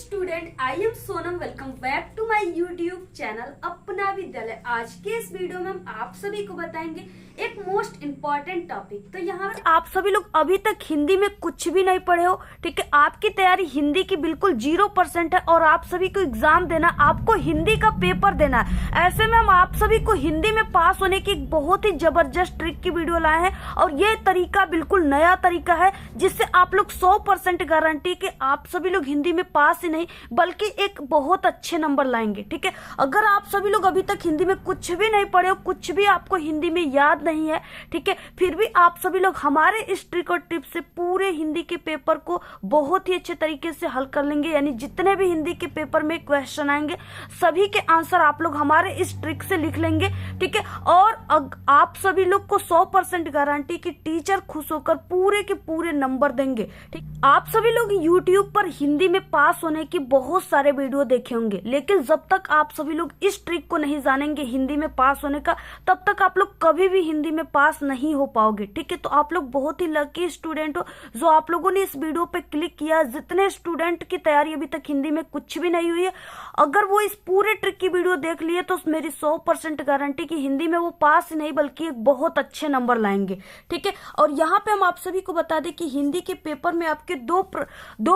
Student, I am Sonam. Welcome back to my YouTube channel Apna Vidyalaya. आज के इस वीडियो में हम आप सभी को बताएंगे एक मोस्ट इम्पोर्टेंट टॉपिक। तो यहाँ पे आप सभी लोग अभी तक हिंदी में कुछ भी नहीं पढ़े हो, ठीक है। आपकी तैयारी हिंदी की बिल्कुल 0% है और आप सभी को एग्जाम देना, आपको हिंदी का पेपर देना है। ऐसे में हम आप सभी को हिंदी में पास होने की एक बहुत ही जबरदस्त ट्रिक की वीडियो लाए हैं और ये तरीका बिल्कुल नया तरीका है जिससे आप लोग 100% गारंटी कि आप सभी लोग हिंदी में पास ही नहीं बल्कि एक बहुत अच्छे नंबर लाएंगे, ठीक है। अगर आप सभी लोग अभी तक हिंदी में कुछ भी नहीं पढ़े हो, कुछ भी आपको हिंदी में याद नहीं है, ठीक है, फिर भी आप सभी लोग हमारे इस ट्रिक और टिप से पूरे हिंदी के पेपर को बहुत ही अच्छे तरीके से हल कर लेंगे। यानी जितने भी हिंदी के पेपर में क्वेश्चन आएंगे सभी के आंसर आप लोग हमारे इस ट्रिक से लिख लेंगे, ठीक है। और आप सभी लोग को 100% गारंटी कि टीचर खुश होकर पूरे के पूरे नंबर देंगे, ठीक। आप सभी लोग यूट्यूब पर हिंदी में पास होने की बहुत सारे वीडियो देखे होंगे, लेकिन जब तक आप सभी लोग इस ट्रिक को नहीं जानेंगे हिंदी में पास होने का, तब तक आप लोग कभी भी हिंदी में पास नहीं हो पाओगे, ठीक है। तो आप लोग बहुत ही लकी स्टूडेंट हो जो आप लोगों ने इस वीडियो पे क्लिक किया। जितने स्टूडेंट की तैयारी अभी तक हिंदी में कुछ भी नहीं हुई है, अगर वो इस पूरे ट्रिक की वीडियो देख लिए तो मेरी 100% गारंटी कि हिंदी में वो पास नहीं बल्कि एक बहुत अच्छे नंबर लाएंगे, ठीक है। और यहाँ पे हम आप सभी को बता दें कि हिंदी के पेपर में आपके दो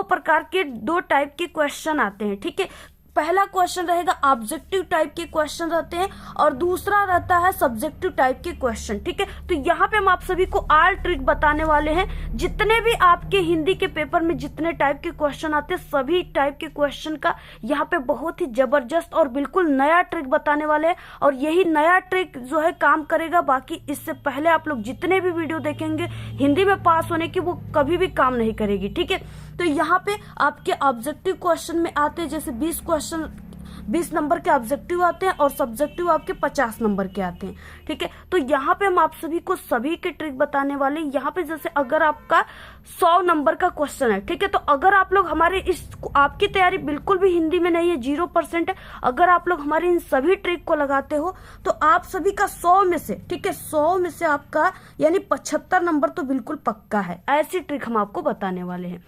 प्रकार के दो टाइप के क्वेश्चन आते हैं, ठीक है। पहला क्वेश्चन रहेगा ऑब्जेक्टिव टाइप के क्वेश्चन रहते हैं और दूसरा रहता है सब्जेक्टिव टाइप के क्वेश्चन, ठीक है। तो यहाँ पे हम आप सभी को ऑल ट्रिक बताने वाले हैं। जितने भी आपके हिंदी के पेपर में जितने टाइप के क्वेश्चन आते हैं सभी टाइप के क्वेश्चन का यहाँ पे बहुत ही जबरदस्त और बिल्कुल नया ट्रिक बताने वाले हैं और यही नया ट्रिक जो है काम करेगा। बाकी इससे पहले आप लोग जितने भी वीडियो देखेंगे हिंदी में पास होने की वो कभी भी काम नहीं करेगी, ठीक है। तो यहाँ पे आपके ऑब्जेक्टिव क्वेश्चन में आते हैं जैसे 20 नंबर के ऑब्जेक्टिव आते हैं और सब्जेक्टिव आपके 50 नंबर के आते हैं, ठीक है। तो यहाँ पे हम आप सभी को सभी के ट्रिक बताने वाले। यहाँ पे जैसे अगर आपका 100 नंबर का क्वेश्चन है, ठीक है, तो अगर आप लोग हमारे आपकी तैयारी बिल्कुल भी हिंदी में नहीं है, 0% है, अगर आप लोग हमारे इन सभी ट्रिक को लगाते हो तो आप सभी का 100 में से, ठीक है, 100 में से आपका यानी 75 नंबर तो बिल्कुल पक्का है। ऐसी ट्रिक हम आपको बताने वाले हैं।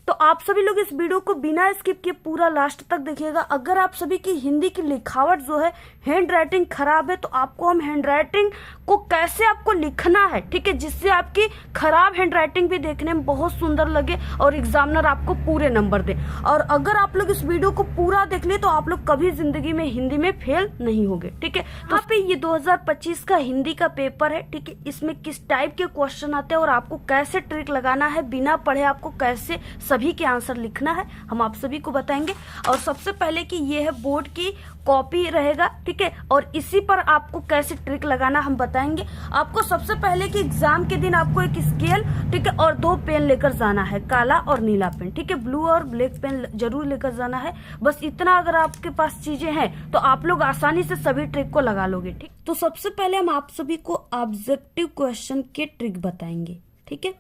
तो आप सभी लोग इस वीडियो को बिना स्किप किए पूरा लास्ट तक देखिएगा। अगर आप सभी की हिंदी की लिखावट जो है हैंड राइटिंग खराब है तो आपको हम हैंड राइटिंग को कैसे आपको लिखना है, ठीक है, जिससे आपकी खराब हैंड राइटिंग भी देखने में बहुत सुंदर लगे और एग्जामिनर आपको पूरे नंबर दे। और अगर आप लोग इस वीडियो को पूरा देख ले तो आप लोग कभी जिंदगी में हिंदी में फेल नहीं होंगे, ठीक है। तो यहाँ पे ये 2025 का हिंदी का पेपर है, ठीक है। इसमें किस टाइप के क्वेश्चन आते हैं और आपको कैसे ट्रिक लगाना है, बिना पढ़े आपको कैसे सभी के आंसर लिखना है, हम आप सभी को बताएंगे। और सबसे पहले कि ये है बोर्ड की कॉपी रहेगा, ठीक है, और इसी पर आपको कैसे ट्रिक लगाना हम बताएंगे। आपको सबसे पहले कि एग्जाम के दिन आपको एक स्केल, ठीक है, और 2 पेन लेकर जाना है, काला और नीला पेन, ठीक है। ब्लू और ब्लैक पेन जरूर लेकर जाना है। बस इतना अगर आपके पास चीजें हैं तो आप लोग आसानी से सभी ट्रिक को लगा लोगे, ठीक। तो सबसे पहले हम आप सभी को ऑब्जेक्टिव क्वेश्चन के ट्रिक बताएंगे, ठीक है।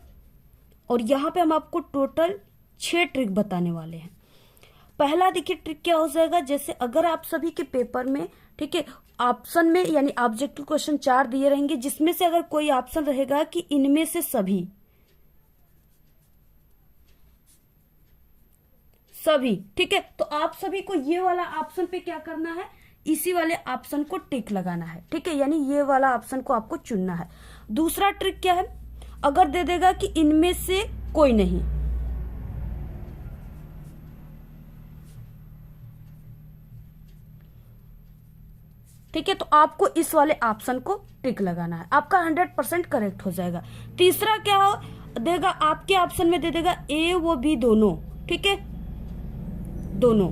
और यहाँ पे हम आपको टोटल 6 ट्रिक बताने वाले हैं। पहला देखिए ट्रिक क्या हो जाएगा, जैसे अगर आप सभी के पेपर में, ठीक है, ऑप्शन में यानी ऑब्जेक्टिव क्वेश्चन 4 दिए रहेंगे जिसमें से अगर कोई ऑप्शन रहेगा कि इनमें से सभी, ठीक है, तो आप सभी को ये वाला ऑप्शन पे क्या करना है, इसी वाले ऑप्शन को टिक लगाना है, ठीक है, यानी ये वाला ऑप्शन को आपको चुनना है। दूसरा ट्रिक क्या है, अगर दे देगा कि इनमें से कोई नहीं, ठीक है, तो आपको इस वाले ऑप्शन को टिक लगाना है, आपका 100% करेक्ट हो जाएगा। तीसरा क्या हो देगा, आपके ऑप्शन में दे देगा ए व बी दोनों, ठीक है, दोनों,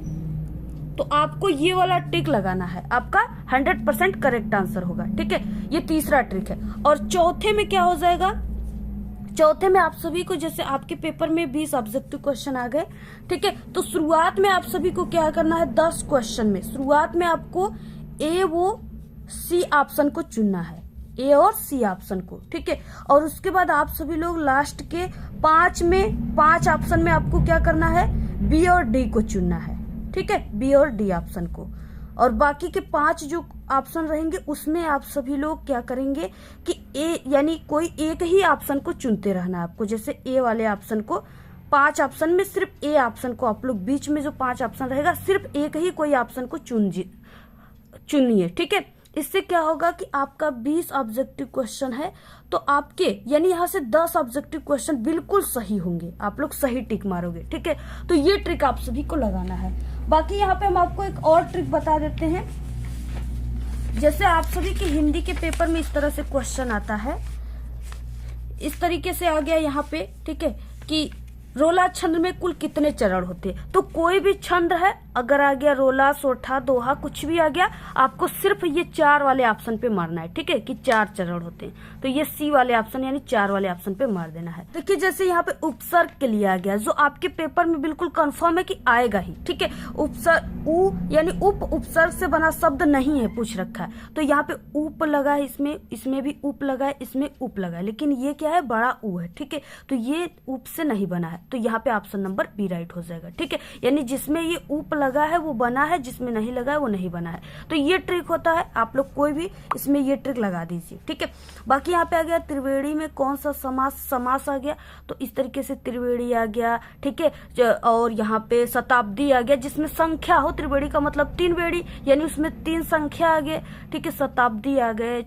तो आपको ये वाला टिक लगाना है, आपका 100% करेक्ट आंसर होगा, ठीक है। ये तीसरा ट्रिक है। और चौथे में क्या हो जाएगा, चौथे में आप सभी को जैसे आपके पेपर में 20 ऑब्जेक्टिव क्वेश्चन आ गए, ठीक है, तो शुरुआत में आप सभी को क्या करना है, 10 क्वेश्चन में शुरुआत में आपको ए वो सी ऑप्शन को चुनना है, ए और सी ऑप्शन को, ठीक है। और उसके बाद आप सभी लोग लास्ट के 5 ऑप्शन में आपको क्या करना है, बी और डी को चुनना है, ठीक है, बी और डी ऑप्शन को। और बाकी के 5 जो ऑप्शन रहेंगे उसमें आप सभी लोग क्या करेंगे कि ए यानी कोई एक ही ऑप्शन को चुनते रहना है आपको। जैसे ए वाले ऑप्शन को 5 ऑप्शन में सिर्फ ए ऑप्शन को आप लोग, बीच में जो 5 ऑप्शन रहेगा सिर्फ एक ही कोई ऑप्शन को चुनिए, ठीक है। इससे क्या होगा कि आपका 20 ऑब्जेक्टिव क्वेश्चन है तो आपके यानी यहाँ से 10 ऑब्जेक्टिव क्वेश्चन बिल्कुल सही होंगे, आप लोग सही टिक मारोगे, ठीक है। तो ये ट्रिक आप सभी को लगाना है। बाकी यहाँ पे हम आपको एक और ट्रिक बता देते हैं। जैसे आप सभी के हिंदी के पेपर में इस तरह से क्वेश्चन आता है, इस तरीके से आ गया यहाँ पे, ठीक है, कि रोला छंद में कुल कितने चरण होते हैं। तो कोई भी छंद है, अगर आ गया रोला, सोठा, दोहा, कुछ भी आ गया, आपको सिर्फ ये 4 वाले ऑप्शन पे मारना है, ठीक है, कि 4 चरण होते हैं। तो ये सी वाले ऑप्शन यानी 4 वाले ऑप्शन पे मार देना है। देखिए जैसे यहाँ पे उपसर्ग के लिए आ गया, जो आपके पेपर में बिल्कुल कंफर्म है कि आएगा ही, ठीक है। उपसर्ग उ यानी उपसर्ग से बना शब्द नहीं है, पूछ रखा है। तो यहाँ पे उप लगा है, इसमें भी उप लगा है, इसमें उप लगा है, लेकिन ये क्या है, बड़ा उ है, ठीक है। तो ये उप से नहीं बना है, तो यहाँ पे ऑप्शन नंबर बी राइट हो जाएगा, ठीक है। यानी जिसमें ये उप लगा है वो बना है, जिसमें नहीं लगा है वो नहीं बना है। तो ये ट्रिक होता है, आप लोग कोई भी इसमें ये ट्रिक लगा दीजिए, ठीक है। बाकी यहाँ पे आ गया त्रिवेणी में कौन सा समास आ गया, तो इस तरीके से त्रिवेणी आ गया, ठीक है। और यहाँ पे शताब्दी आ गया, जिसमें संख्या हो, त्रिवेणी का मतलब 3 वेणी, यानी उसमें 3 संख्या आ गए, ठीक है। शताब्दी आ गए,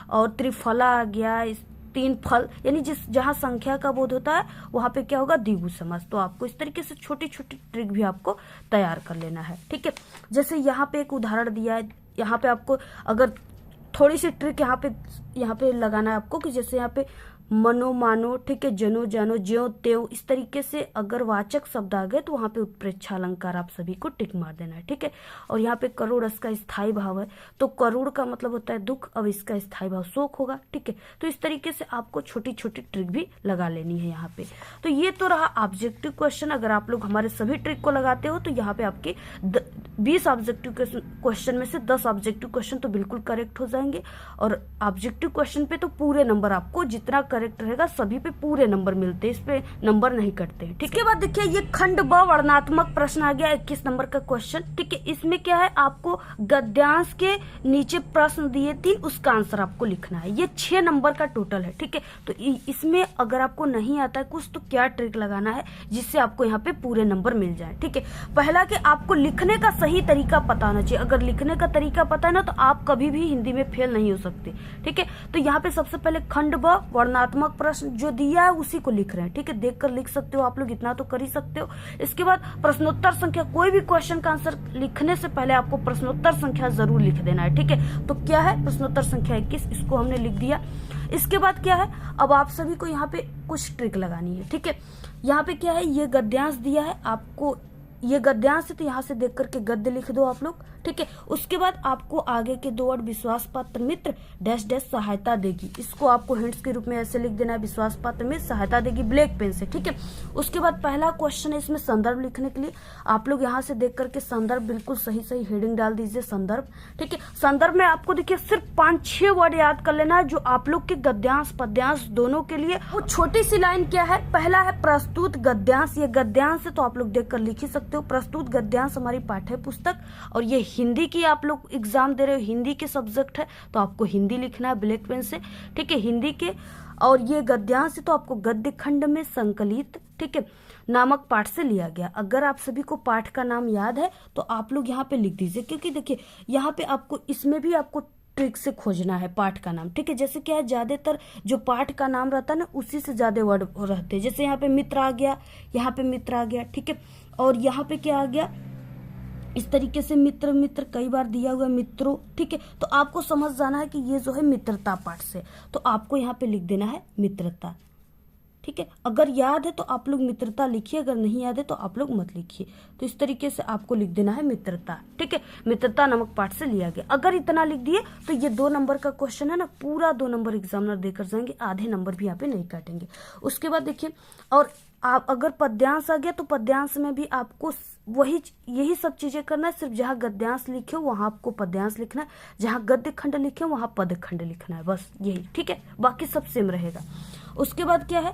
और त्रिफला आ गया, 3 फल, यानी जहां संख्या का बोध होता है वहां पे क्या होगा, द्विगु समास। तो आपको इस तरीके से छोटी छोटी ट्रिक भी आपको तैयार कर लेना है, ठीक है। जैसे यहाँ पे एक उदाहरण दिया है, यहाँ पे आपको अगर थोड़ी सी ट्रिक यहाँ पे लगाना है आपको, कि जैसे यहाँ पे मनो मानो, ठीक है, जनो जानो, ज्यो त्यों, इस तरीके से अगर वाचक शब्द आ गए तो वहां पे उत्प्रेक्षा अलंकार आप सभी को टिक मार देना है, ठीक है। और यहाँ पे करुण इसका स्थायी भाव है, तो करुण का मतलब होता है दुख, अब इसका स्थायी भाव शोक होगा, ठीक है। तो इस तरीके से आपको छोटी छोटी ट्रिक भी लगा लेनी है यहाँ पे। तो ये तो रहा ऑब्जेक्टिव क्वेश्चन। अगर आप लोग हमारे सभी ट्रिक को लगाते हो तो यहाँ पे आपके 20 ऑब्जेक्टिव क्वेश्चन में से 10 ऑब्जेक्टिव क्वेश्चन तो बिल्कुल करेक्ट हो जाएंगे, और ऑब्जेक्टिव क्वेश्चन पे तो पूरे नंबर आपको जितना करेक्ट रहेगा सभी पे पूरे नंबर मिलते हैं, इस पे नंबर नहीं कटते हैं, ठीक है। इसके बाद देखिए ये खंड ब वर्णनात्मक प्रश्न आ गया, 21 नंबर का क्वेश्चन, ठीक है। इसमें क्या है, आपको गद्यांश के नीचे प्रश्न दिए 3, उसका आंसर आपको लिखना है। ये 6 नंबर का टोटल है, ठीक है। तो इसमें अगर आपको नहीं आता है कुछ, तो क्या ट्रिक लगाना है जिससे आपको यहाँ पे पूरे नंबर मिल जाए, ठीक है। पहला कि आपको लिखने का सही तरीका पता होना चाहिए। अगर लिखने का तरीका पता है ना, तो आप कभी भी हिंदी में फेल नहीं हो सकते, ठीक है। तो यहाँ पे सबसे पहले खंड ब वर्णनात्मक प्रश्न जो दिया है उसी को लिख रहे हैं, ठीक है। देखकर लिख सकते हो आप लोग, इतना तो कर ही सकते हो। इसके बाद प्रश्नोत्तर संख्या, कोई भी क्वेश्चन का आंसर लिखने से पहले आपको प्रश्नोत्तर संख्या जरूर लिख देना है, ठीक है। तो क्या है, प्रश्नोत्तर संख्या 21, इसको हमने लिख दिया। इसके बाद क्या है, अब आप सभी को यहाँ पे कुछ ट्रिक लगानी है, ठीक है। यहाँ पे क्या है, ये गद्यांश दिया है आपको, ये गद्यांश है तो यहाँ से देख करके गद्य लिख दो आप लोग, ठीक है। उसके बाद आपको आगे के 2 वर्ड विश्वास पात्र मित्र डैश डैश सहायता देगी, इसको आपको हिंट्स के रूप में ऐसे लिख देना है, विश्वास पात्र मित्र सहायता देगी, ब्लैक पेन से, ठीक है। उसके बाद पहला क्वेश्चन है, इसमें संदर्भ लिखने के लिए आप लोग यहाँ से देख करके संदर्भ बिल्कुल सही सही हेडिंग डाल दीजिए, संदर्भ, ठीक है। संदर्भ में आपको देखिए सिर्फ 5-6 वर्ड याद कर लेना है, जो आप लोग के गद्यांश पद्यांश दोनों के लिए। वो छोटी सी लाइन क्या है, पहला है प्रस्तुत गद्यांश, ये गद्यांश है तो आप लोग देख कर लिख ही सकते हो। प्रस्तुत गद्यांश हमारी पाठ्य पुस्तक, और ये हिंदी की आप लोग एग्जाम दे रहे हो, हिंदी के सब्जेक्ट है तो आपको हिंदी लिखना है ब्लैक पेन से, ठीक है, हिंदी के। और ये गद्यांश तो आपको गद्य खंड में संकलित, ठीक है, नामक पाठ से लिया गया। अगर आप सभी को पाठ का नाम याद है तो आप लोग यहाँ पे लिख दीजिए, क्योंकि देखिए यहाँ पे आपको इसमें भी आपको ट्रिक से खोजना है पाठ का नाम, ठीक है। जैसे क्या है, ज्यादातर जो पाठ का नाम रहता है ना, उसी से ज्यादा वर्ड रहते हैं। जैसे यहाँ पे मित्र आ गया, यहाँ पे मित्र आ गया, ठीक है। और यहाँ पे क्या आ गया, इस तरीके से मित्र मित्र कई बार दिया हुआ मित्रों, ठीक है। तो आपको समझ जाना है कि ये जो है मित्रता पाठ से, तो आपको यहाँ पे लिख देना है मित्रता, ठीक है। अगर याद है तो आप लोग मित्रता लिखिए, अगर नहीं याद है तो आप लोग मत लिखिए। तो इस तरीके से आपको लिख देना है मित्रता, ठीक है, मित्रता नामक पाठ से लिया गया। अगर इतना लिख दिए तो ये 2 नंबर का क्वेश्चन है ना, पूरा 2 नंबर एग्जामिनर देकर जाएंगे, आधे नंबर भी यहाँ पे नहीं काटेंगे। उसके बाद देखिए, और आप अगर पद्यांश आ गया तो पद्यांश में भी आपको यही सब चीजें करना है, सिर्फ जहाँ गद्यांश लिखे हो वहां आपको पद्यांश लिखना है, जहाँ गद्य खंड लिखे हो वहां पद खंड लिखना है, बस यही, ठीक है। बाकी सब सेम रहेगा। उसके बाद क्या है,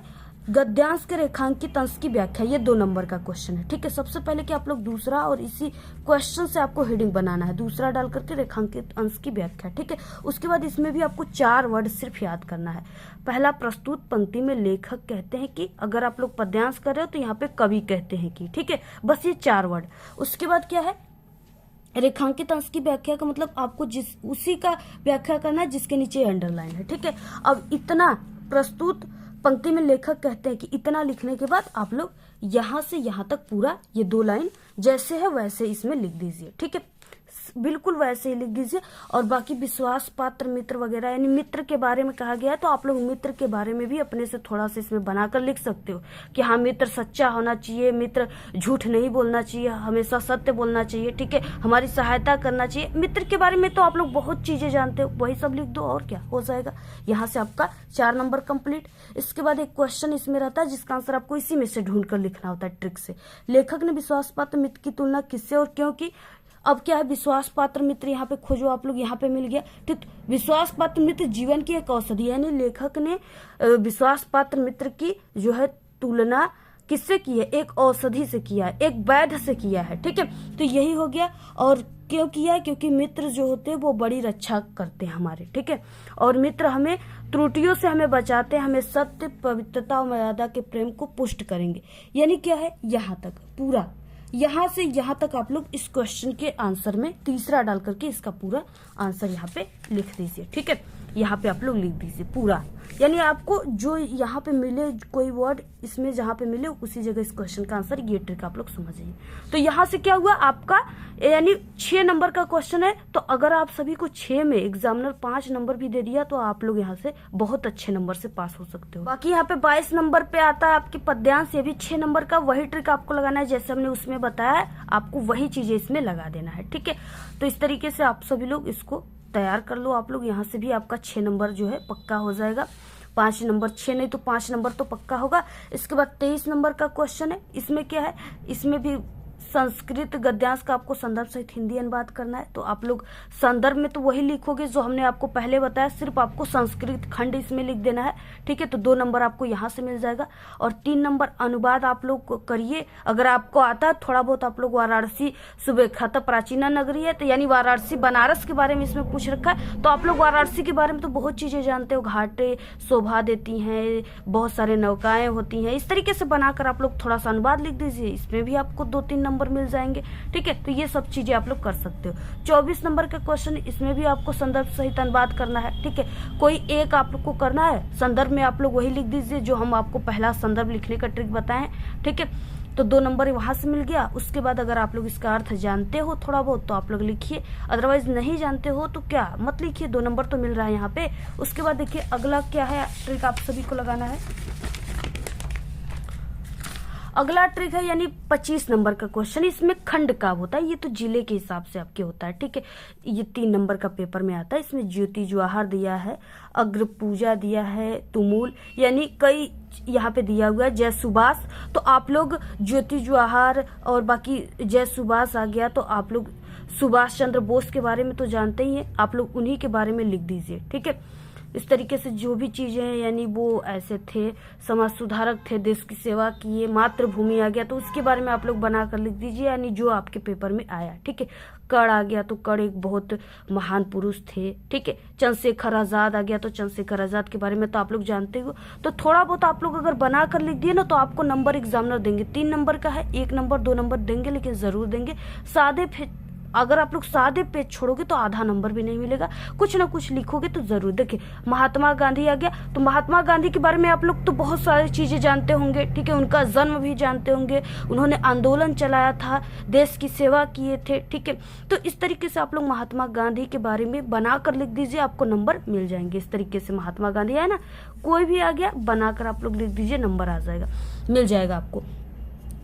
गद्यांश के रेखांकित अंश की व्याख्या, ये 2 नंबर का क्वेश्चन है। ठीक है, सबसे पहले कि आप लोग दूसरा और इसी क्वेश्चन से आपको हेडिंग बनाना है, दूसरा डाल करके रेखांकित अंश की व्याख्या। ठीक है, उसके बाद इसमें भी आपको 4 वर्ड सिर्फ याद करना है। पहला, प्रस्तुत पंक्ति में लेखक कहते हैं कि, अगर आप लोग पद्यांश कर रहे हो तो यहाँ पे कवि कहते हैं कि। ठीक है, बस ये 4 वर्ड। उसके बाद क्या है, रेखांकित अंश की व्याख्या का मतलब आपको उसी का व्याख्या करना है जिसके नीचे अंडरलाइन है। ठीक है, अब इतना, प्रस्तुत पंक्ति में लेखक कहते हैं कि, इतना लिखने के बाद आप लोग यहां से यहां तक पूरा ये 2 लाइन जैसे है वैसे इसमें लिख दीजिए। ठीक है, बिल्कुल वैसे ही लिख दीजिए। और बाकी विश्वास पात्र मित्र वगैरह, यानी मित्र के बारे में कहा गया है तो आप लोग मित्र के बारे में भी अपने से थोड़ा सा इसमें बनाकर लिख सकते हो कि हाँ, मित्र सच्चा होना चाहिए, मित्र झूठ नहीं बोलना चाहिए, हमेशा सत्य बोलना चाहिए। ठीक है, हमारी सहायता करना चाहिए। मित्र के बारे में तो आप लोग बहुत चीजें जानते हो, वही सब लिख दो और क्या हो जाएगा। यहाँ से आपका 4 नंबर कंप्लीट। इसके बाद एक क्वेश्चन इसमें रहता है जिसका आंसर आपको इसी में से ढूंढ कर लिखना होता है ट्रिक से। लेखक ने विश्वास पात्र मित्र की तुलना किससे और क्यों की। अब क्या है, विश्वास पात्र मित्र यहाँ पे खोजो आप लोग, यहाँ पे मिल गया। ठीक, विश्वास पात्र मित्र जीवन की एक औषधि, यानी लेखक ने विश्वास पात्र मित्र की जो है तुलना किससे की है, एक औषधि से किया है, एक वैद्य से किया है। ठीक है, तो यही हो गया। और क्यों किया है, क्योंकि मित्र जो होते हैं वो बड़ी रक्षा करते हैं हमारे। ठीक है, और मित्र हमें त्रुटियों से हमें बचाते हैं, हमें सत्य, पवित्रता और मर्यादा के प्रेम को पुष्ट करेंगे। यानी क्या है, यहाँ तक पूरा, यहाँ से यहाँ तक आप लोग इस क्वेश्चन के आंसर में तीसरा डाल करके इसका पूरा आंसर यहाँ पे लिख दीजिए। ठीक है, यहाँ पे आप लोग लिख दीजिए पूरा, यानी आपको जो यहाँ पे मिले कोई वर्ड इसमें जहाँ पे मिले उसी जगह इस क्वेश्चन का आंसर, ये ट्रिक आप लोग समझिए। तो यहाँ से क्या हुआ आपका, यानी 6 नंबर का क्वेश्चन है। तो अगर आप सभी को 6 में एग्जामिनर 5 नंबर भी दे दिया तो आप लोग यहाँ से बहुत अच्छे नंबर से पास हो सकते हो। बाकी यहाँ पे 22 नंबर पे आता है आपकी पद्यांश, ये भी 6 नंबर का। वही ट्रिक आपको लगाना है जैसे हमने उसमें बताया है, आपको वही चीजें इसमें लगा देना है। ठीक है, तो इस तरीके से आप सभी लोग इसको तैयार कर लो आप लोग। यहाँ से भी आपका 6 नंबर जो है पक्का हो जाएगा। 5 नंबर, 6 नहीं तो 5 नंबर तो पक्का होगा। इसके बाद 23 नंबर का क्वेश्चन है। इसमें क्या है, इसमें भी संस्कृत गद्यांश का आपको संदर्भ सहित हिंदी अनुवाद करना है। तो आप लोग संदर्भ में तो वही लिखोगे जो हमने आपको पहले बताया, सिर्फ आपको संस्कृत खंड इसमें लिख देना है। ठीक है, तो 2 नंबर आपको यहाँ से मिल जाएगा। और 3 नंबर अनुवाद आप लोग करिए, अगर आपको आता है थोड़ा बहुत। आप लोग वाराणसी सुविख्यात प्राचीन नगरी है, तो यानी वाराणसी बनारस के बारे में इसमें पूछ रखा है। तो आप लोग वाराणसी के बारे में तो बहुत चीजें जानते हो, घाटे शोभा देती हैं, बहुत सारे नौकाएं होती हैं। इस तरीके से बनाकर आप लोग थोड़ा सा अनुवाद लिख दीजिए, इसमें भी आपको 2-3 नंबर मिल जाएंगे। ठीक है, तो ये सब चीजें आप लोग कर सकते हो। 24 नंबर का क्वेश्चन, इसमें भी आपको संदर्भ सहित अनुवाद करना है। ठीक है, कोई एक आप लोग को करना है, संदर्भ में आप लोग वही लिख दीजिए जो हम आपको पहला संदर्भ लिखने का ट्रिक बताएं। ठीक है, तो 2 नंबर वहां से मिल गया। उसके बाद अगर आप लोग इसका अर्थ जानते हो थोड़ा बहुत तो आप लोग लिखिए, अदरवाइज नहीं जानते हो तो क्या मत लिखिए, 2 नंबर तो मिल रहा है यहाँ पे। उसके बाद देखिए अगला क्या है ट्रिक आप सभी को लगाना है। अगला ट्रिक है यानी 25 नंबर का क्वेश्चन। इसमें खंड का होता है, ये तो जिले के हिसाब से आपके होता है। ठीक है, ये 3 नंबर का पेपर में आता है। इसमें ज्योति ज्वाहर दिया है, अग्र पूजा दिया है, तुमुल, यानी कई यहाँ पे दिया हुआ है, जय सुभाष। तो आप लोग ज्योति ज्वाहर और बाकी जय सुभाष आ गया, तो आप लोग सुभाष चंद्र बोस के बारे में तो जानते ही हैं, आप लोग उन्हीं के बारे में लिख दीजिए। ठीक है, इस तरीके से जो भी चीजें हैं, यानी वो ऐसे थे, समाज सुधारक थे, देश की सेवा किए, मातृभूमि आ गया तो उसके बारे में आप लोग बना कर लिख दीजिए, यानी जो आपके पेपर में आया। ठीक है, कर्ण आ गया तो कर्ण एक बहुत महान पुरुष थे। ठीक है, चंद्रशेखर आजाद आ गया तो चंद्रशेखर आजाद के बारे में तो आप लोग जानते हो। तो थोड़ा बहुत आप लोग अगर बना कर लिख दिए ना तो आपको नंबर एग्जामिनर देंगे। 3 नंबर का है, 1 नंबर 2 नंबर देंगे, लेकिन जरूर देंगे। सादे अगर आप लोग सादे पेज छोड़ोगे तो आधा नंबर भी नहीं मिलेगा, कुछ ना कुछ लिखोगे तो जरूर। देखिए महात्मा गांधी आ गया, तो महात्मा गांधी के बारे में आप लोग तो बहुत सारी चीजें जानते होंगे। ठीक है, उनका जन्म भी जानते होंगे, उन्होंने आंदोलन चलाया था, देश की सेवा किए थे। ठीक है, तो इस तरीके से आप लोग महात्मा गांधी के बारे में बनाकर लिख दीजिए, आपको नंबर मिल जाएंगे। इस तरीके से महात्मा गांधी है ना, कोई भी आ गया बनाकर आप लोग लिख दीजिए, नंबर आ जाएगा, मिल जाएगा आपको।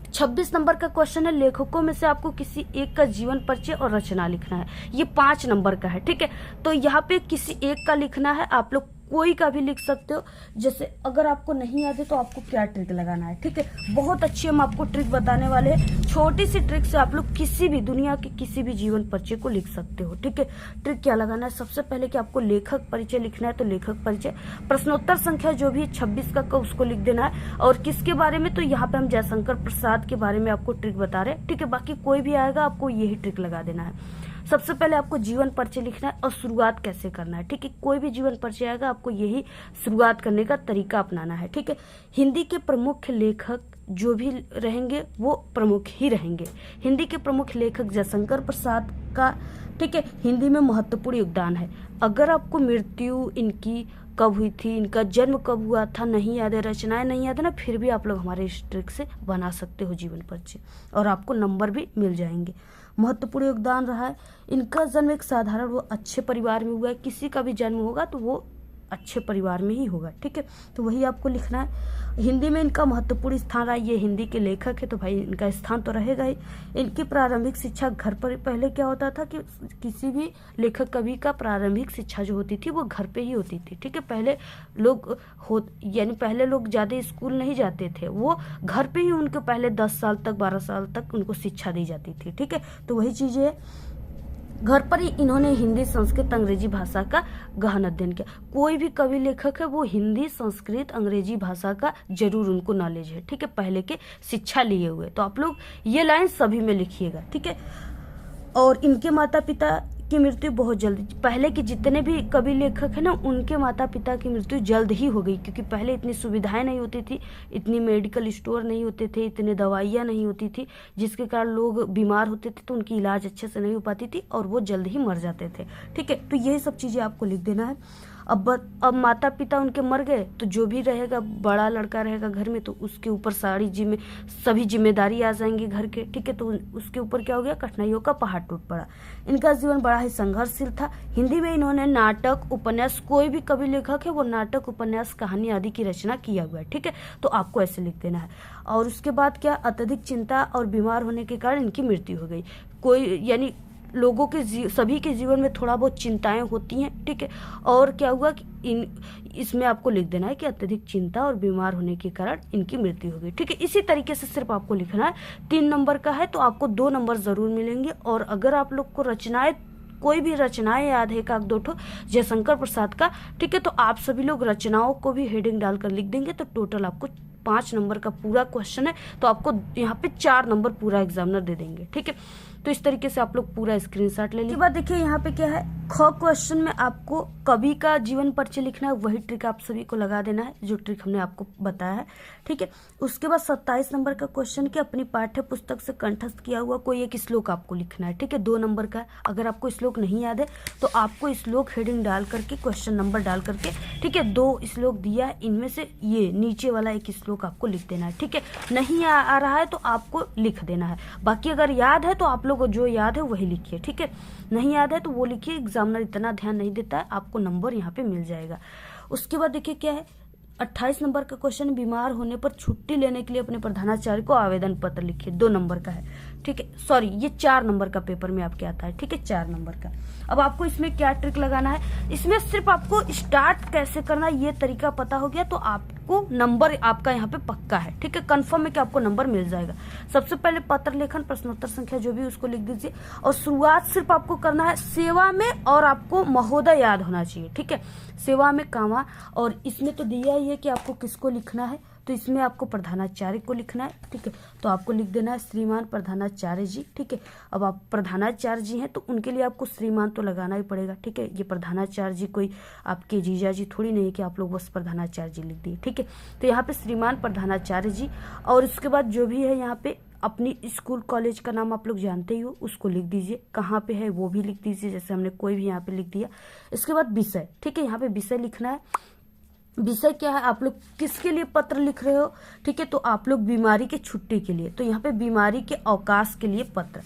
26 नंबर का क्वेश्चन है, लेखकों में से आपको किसी एक का जीवन परिचय और रचना लिखना है। ये 5 नंबर का है। ठीक है, तो यहाँ पे किसी एक का लिखना है, आप लोग कोई का भी लिख सकते हो। जैसे अगर आपको नहीं याद है तो आपको क्या ट्रिक लगाना है, ठीक है। बहुत अच्छी हम आपको ट्रिक बताने वाले हैं। छोटी सी ट्रिक से आप लोग किसी भी दुनिया के किसी भी जीवन परिचय को लिख सकते हो, ठीक है। ट्रिक क्या लगाना है, सबसे पहले कि आपको लेखक परिचय लिखना है तो लेखक परिचय, प्रश्नोत्तर संख्या जो भी 26 का उसको लिख देना है। और किसके बारे में, तो यहाँ पे हम जयशंकर प्रसाद के बारे में आपको ट्रिक बता रहे हैं, ठीक है। बाकी कोई भी आएगा आपको यही ट्रिक लगा देना है। सबसे पहले आपको जीवन परिचय लिखना है और शुरुआत कैसे करना है, ठीक है। कोई भी जीवन परिचय आएगा आपको यही शुरुआत करने का तरीका अपनाना है, ठीक है। हिंदी के प्रमुख लेखक जो भी रहेंगे वो प्रमुख ही रहेंगे। हिंदी के प्रमुख लेखक जयशंकर प्रसाद का, ठीक है, हिंदी में महत्वपूर्ण योगदान है। अगर आपको मृत्यु इनकी कब हुई थी, इनका जन्म कब हुआ था नहीं याद है, रचनाएं नहीं याद है ना, फिर भी आप लोग हमारे इस ट्रिक से बना सकते हो जीवन परिचय और आपको नंबर भी मिल जाएंगे। महत्वपूर्ण योगदान रहा है। इनका जन्म एक साधारण वो अच्छे परिवार में हुआ है। किसी का भी जन्म होगा तो वो अच्छे परिवार में ही होगा, ठीक है। तो वही आपको लिखना है। हिंदी में इनका महत्वपूर्ण स्थान रहा, ये हिंदी के लेखक है तो भाई इनका स्थान तो रहेगा ही। इनकी प्रारंभिक शिक्षा घर पर, पहले क्या होता था कि किसी भी लेखक कवि का प्रारंभिक शिक्षा जो होती थी वो घर पे ही होती थी, ठीक है। पहले लोग यानी पहले लोग ज्यादा स्कूल नहीं जाते थे, वो घर पे ही उनको पहले 10 साल तक 12 साल तक उनको शिक्षा दी जाती थी, ठीक है। तो वही चीज है, घर पर ही इन्होंने हिंदी संस्कृत अंग्रेजी भाषा का गहन अध्ययन किया। कोई भी कवि लेखक है वो हिंदी संस्कृत अंग्रेजी भाषा का जरूर उनको नॉलेज है, ठीक है, पहले के शिक्षा लिए हुए। तो आप लोग ये लाइन सभी में लिखिएगा, ठीक है। और इनके माता पिता की मृत्यु बहुत जल्द, पहले के जितने भी कवि लेखक है ना उनके माता पिता की मृत्यु जल्द ही हो गई, क्योंकि पहले इतनी सुविधाएं नहीं होती थी, इतनी मेडिकल स्टोर नहीं होते थे, इतने दवाइयाँ नहीं होती थी, जिसके कारण लोग बीमार होते थे तो उनकी इलाज अच्छे से नहीं हो पाती थी और वो जल्द ही मर जाते थे, ठीक है। तो यही सब चीज़ें आपको लिख देना है। अब माता पिता उनके मर गए तो जो भी रहेगा, बड़ा लड़का रहेगा घर में तो उसके ऊपर सभी जिम्मेदारी आ जाएंगी घर के, ठीक है। तो उसके ऊपर क्या हो गया, कठिनाइयों का पहाड़ टूट पड़ा। इनका जीवन बड़ा ही संघर्षशील था। हिंदी में इन्होंने नाटक उपन्यास, कोई भी कवि लेखक है वो नाटक उपन्यास कहानी आदि की रचना किया हुआ है, ठीक है। तो आपको ऐसे लिख देना है। और उसके बाद क्या, अत्यधिक चिंता और बीमार होने के कारण इनकी मृत्यु हो गई। कोई यानी लोगों के सभी के जीवन में थोड़ा बहुत चिंताएं होती हैं, ठीक है। और क्या हुआ कि इसमें आपको लिख देना है कि अत्यधिक चिंता और बीमार होने के कारण इनकी मृत्यु हो गई, ठीक है। इसी तरीके से सिर्फ आपको लिखना है। 3 नंबर का है तो आपको 2 नंबर जरूर मिलेंगे। और अगर आप लोग को कोई भी रचनाएं याद है, एक आध दो ठो जयशंकर प्रसाद का, ठीक है, तो आप सभी लोग रचनाओं को भी हेडिंग डालकर लिख देंगे तो टोटल आपको 5 नंबर का पूरा क्वेश्चन है तो आपको यहाँ पे 4 नंबर पूरा एग्जामिनर दे देंगे, ठीक है। तो इस तरीके से आप लोग पूरा स्क्रीनशॉट ले लीजिए। इसके बाद देखिए यहाँ पे क्या है, ख क्वेश्चन में आपको कवि का जीवन परिचय लिखना है। वही ट्रिक आप सभी को लगा देना है जो ट्रिक हमने आपको बताया है, ठीक है। उसके बाद 27 नंबर का क्वेश्चन कि अपनी पाठ्य पुस्तक से कंठस्थ किया हुआ कोई एक श्लोक आपको लिखना है, ठीक है। 2 नंबर का। अगर आपको श्लोक नहीं याद है तो आपको श्लोक हेडिंग डाल करके क्वेश्चन नंबर डाल करके, ठीक है, 2 श्लोक दिया है, इनमें से ये नीचे वाला एक श्लोक आपको लिख देना है, ठीक है। नहीं आ रहा है तो आपको लिख देना है। बाकी अगर याद है तो आप लोग को जो याद है वही लिखिए, ठीक है। नहीं याद है तो वो लिखिए, एग्जामिनर इतना ध्यान नहीं देता है, आपको नंबर यहाँ पे मिल जाएगा। उसके बाद देखिए क्या है, 28 नंबर का क्वेश्चन, बीमार होने पर छुट्टी लेने के लिए अपने प्रधानाचार्य को आवेदन पत्र लिखिए। 2 नंबर का है, ठीक है। सॉरी, ये 4 नंबर का पेपर में आपके आता है, ठीक है, 4 नंबर का। अब आपको इसमें क्या ट्रिक लगाना है, इसमें सिर्फ आपको स्टार्ट कैसे करना है ये तरीका पता हो गया तो आपको नंबर आपका यहाँ पे पक्का है, ठीक है। कंफर्म है कि आपको नंबर मिल जाएगा। सबसे पहले पत्र लेखन, प्रश्नोत्तर संख्या जो भी उसको लिख दीजिए। और शुरुआत सिर्फ आपको करना है सेवा में, और आपको महोदय याद होना चाहिए, ठीक है। सेवा में कामा, और इसमें तो दिया ही है कि आपको किसको लिखना है, तो इसमें आपको प्रधानाचार्य को लिखना है, ठीक है। तो आपको लिख देना है श्रीमान प्रधानाचार्य जी, ठीक है। अब आप प्रधानाचार्य जी हैं तो उनके लिए आपको श्रीमान तो लगाना ही पड़ेगा, ठीक है। ये प्रधानाचार्य जी कोई आपके जीजा जी थोड़ी नहीं है कि आप लोग बस प्रधानाचार्य जी लिख दिए, ठीक है। तो यहाँ पे श्रीमान प्रधानाचार्य जी, और उसके बाद जो भी है यहाँ पे अपनी स्कूल कॉलेज का नाम आप लोग जानते ही हो, उसको लिख दीजिए। कहाँ पे है वो भी लिख दीजिए, जैसे हमने कोई भी यहाँ पे लिख दिया। इसके बाद विषय, ठीक है, यहाँ पे विषय लिखना है। विषय क्या है, आप लोग किसके लिए पत्र लिख रहे हो, ठीक है। तो आप लोग बीमारी के छुट्टी के लिए, तो यहाँ पे बीमारी के अवकाश के लिए पत्र,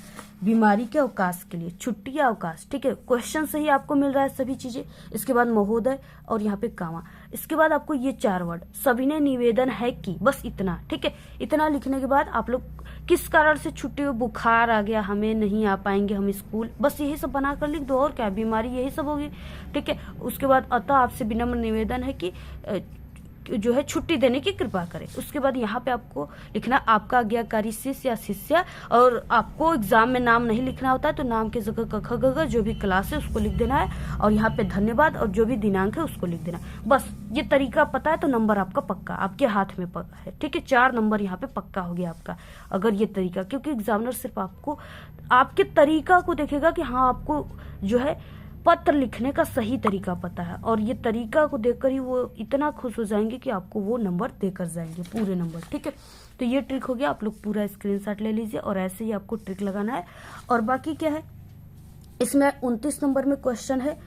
बीमारी के अवकाश के लिए, छुट्टी या अवकाश, ठीक है। क्वेश्चन से ही आपको मिल रहा है सभी चीजें। इसके बाद महोदय और यहाँ पे कामा, इसके बाद आपको ये 4 वर्ड सविनय निवेदन है कि, बस इतना, ठीक है। इतना लिखने के बाद आप लोग किस कारण से छुट्टी हो, बुखार आ गया, हमें नहीं आ पाएंगे हम स्कूल, बस यही सब बनाकर लिख दो। और क्या, बीमारी, यही सब होगी, ठीक है। उसके बाद अतः आपसे विनम्र निवेदन है कि जो है छुट्टी देने की कृपा करें। उसके बाद यहाँ पे आपको लिखना आपका आज्ञाकारी शिष्य या शिष्या, और आपको एग्जाम में नाम नहीं लिखना होता है, तो नाम की जगह क ख ग घ जो भी क्लास है उसको लिख देना है, और यहाँ पे धन्यवाद और जो भी दिनांक है उसको लिख देना। बस ये तरीका पता है तो नंबर आपका पक्का आपके हाथ में पक्का है, ठीक है। 4 नंबर यहाँ पे पक्का हो गया आपका, अगर ये तरीका, क्योंकि एग्जामिनर सिर्फ आपको आपके तरीका को देखेगा कि हाँ आपको जो है पत्र लिखने का सही तरीका पता है, और ये तरीका को देखकर ही वो इतना खुश हो जाएंगे कि आपको वो नंबर देकर जाएंगे, पूरे नंबर, ठीक है। तो ये ट्रिक हो गया, आप लोग पूरा स्क्रीनशॉट ले लीजिए और ऐसे ही आपको ट्रिक लगाना है। और बाकी क्या है, इसमें 29 नंबर में क्वेश्चन है,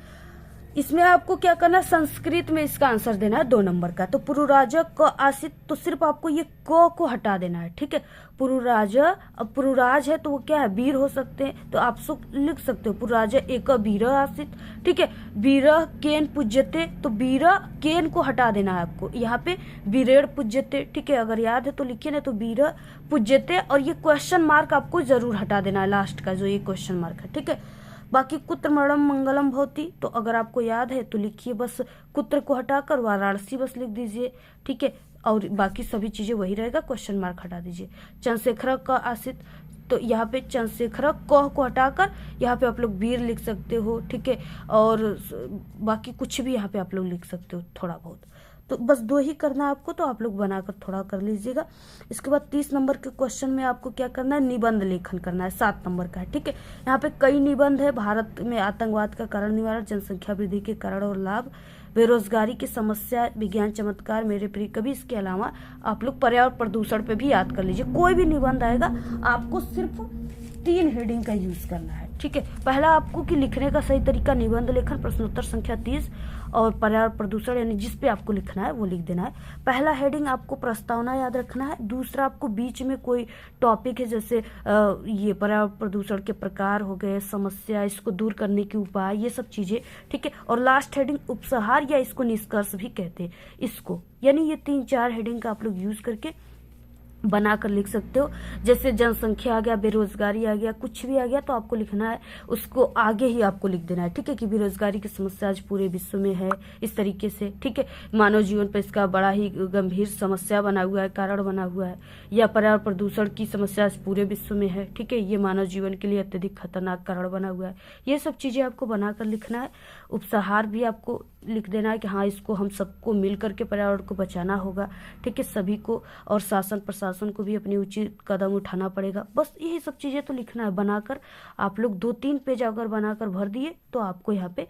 इसमें आपको क्या करना है, संस्कृत में इसका आंसर देना है 2 नंबर का। तो पुरुराज क आसित, तो सिर्फ आपको ये क को हटा देना है, ठीक है। पुरुराज, अब पुरुराज है तो वो क्या है, वीर हो सकते हैं, तो आप लिख सकते हो पुरुराज एक वीर आसित, ठीक है। वीर केन पूज्यते, तो वीर केन को हटा देना है आपको, यहाँ पे वीरेण पूज्यते, ठीक है। अगर याद है तो लिखिए, ना तो वीर पूज्यते, और ये क्वेश्चन मार्क आपको जरूर हटा देना है, लास्ट का जो ये क्वेश्चन मार्क है, ठीक है। बाकी कुत्र मरणम मंगलम भवती, तो अगर आपको याद है तो लिखिए, बस कुत्र को हटाकर वाराणसी बस लिख दीजिए, ठीक है। और बाकी सभी चीजें वही रहेगा, क्वेश्चन मार्क हटा दीजिए। चंद्रशेखर का आसित, तो यहाँ पे चंद्रशेखर क को हटाकर यहाँ पे आप लोग वीर लिख सकते हो, ठीक है। और बाकी कुछ भी यहाँ पे आप लोग लिख सकते हो थोड़ा बहुत, तो बस 2 ही करना है आपको, तो आप लोग बनाकर थोड़ा कर लीजिएगा। इसके बाद 30 नंबर के क्वेश्चन में आपको क्या करना है, निबंध लेखन करना है, 7 नंबर का है, ठीक है। यहाँ पे कई निबंध है, भारत में आतंकवाद का कारण निवारण, जनसंख्या वृद्धि के कारण और लाभ, बेरोजगारी की समस्या, विज्ञान चमत्कार, मेरे प्रिय कवि। इसके अलावा आप लोग पर्यावरण प्रदूषण पे भी याद कर लीजिए। कोई भी निबंध आएगा आपको सिर्फ 3 हेडिंग का यूज करना है, ठीक है। पहला आपको कि लिखने का सही तरीका, निबंध लेखन, प्रश्नोत्तर संख्या 30, और पर्यावरण प्रदूषण यानी जिस पे आपको लिखना है वो लिख देना है। पहला हेडिंग आपको प्रस्तावना याद रखना है। दूसरा आपको बीच में कोई टॉपिक है, जैसे ये पर्यावरण प्रदूषण के प्रकार हो गए, समस्या, इसको दूर करने के उपाय, ये सब चीजें, ठीक है। और लास्ट हेडिंग उपसंहार, या इसको निष्कर्ष भी कहते हैं इसको, यानी ये 3-4 हेडिंग का आप लोग यूज करके बनाकर लिख सकते हो। जैसे जनसंख्या आ गया, बेरोजगारी आ गया, कुछ भी आ गया तो आपको लिखना है, उसको आगे ही आपको लिख देना है, ठीक है। कि बेरोजगारी की समस्या आज पूरे विश्व में है, इस तरीके से, ठीक है। मानव जीवन पर इसका बड़ा ही गंभीर समस्या बना हुआ है, कारण बना हुआ है। या पर्यावरण प्रदूषण की समस्या आज पूरे विश्व में है, ठीक है, ये मानव जीवन के लिए अत्यधिक खतरनाक कारण बना हुआ है। ये सब चीजें आपको बनाकर लिखना है। उपसंहार भी आपको लिख देना है कि हाँ इसको हम सबको मिल करके पर्यावरण को बचाना होगा, ठीक है, सभी को, और शासन प्रशासन को भी अपनी उचित कदम उठाना पड़ेगा। बस यही सब चीजें तो लिखना है बनाकर। आप लोग 2-3 पेज अगर बनाकर भर दिए तो आपको यहाँ पे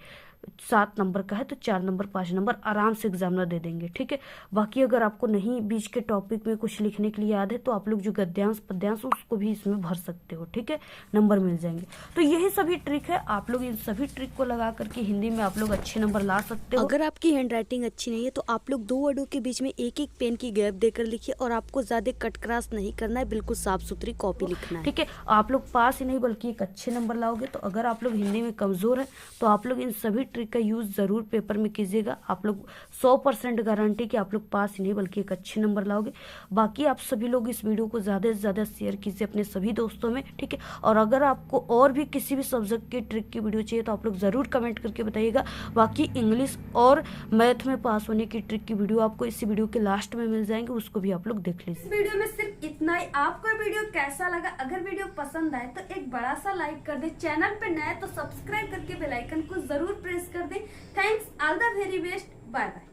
7 नंबर का है तो 4 नंबर 5 नंबर आराम से एग्जामिनर दे देंगे, ठीक है। बाकी अगर आपको नहीं बीच के टॉपिक में कुछ लिखने के लिए याद है तो आप लोग जो गद्यांश पद्यांश उसको भी इसमें भर सकते हो, ठीक है, नंबर मिल जाएंगे। तो यही सभी ट्रिक है, आप लोग इन सभी ट्रिक को लगा करके हिंदी में आप लोग अच्छे नंबर ला सकते हो। अगर आपकी हैंड राइटिंग अच्छी नहीं है तो आप लोग 2 वर्डों के बीच में एक पेन की गैप देकर लिखिए, और आपको ज्यादा कट क्रॉस नहीं करना है, बिल्कुल साफ सुथरी कॉपी लिखना है, ठीक है। आप लोग पास ही नहीं बल्कि एक अच्छे नंबर लाओगे। तो अगर आप लोग हिंदी में कमजोर है तो आप लोग इन सभी ट्रिक का यूज जरूर पेपर में कीजिएगा। आप लोग 100% गारंटी कि आप लोग पास ही नहीं बल्कि एक अच्छे नंबर लाओगे। बाकी आप सभी लोग इस वीडियो को ज्यादा से ज्यादा शेयर कीजिए अपने सभी दोस्तों में, ठीक है। और अगर आपको और भी किसी भी सब्जेक्ट की ट्रिक की वीडियो चाहिए तो आप लोग जरूर कमेंट करके बताइएगा। बाकी इंग्लिश और मैथ में पास होने की ट्रिक की वीडियो आपको इसी वीडियो के लास्ट में मिल जाएंगे, उसको भी आप लोग देख लीजिए। इस वीडियो में सिर्फ इतना ही। आपको वीडियो कैसा लगा? अगर वीडियो पसंद आए तो एक बड़ा सा लाइक कर दे, चैनल पे नए तो सब्सक्राइब करके बेल आइकन को जरूर प्रेस कर दे। Thanks, all the very best, bye bye.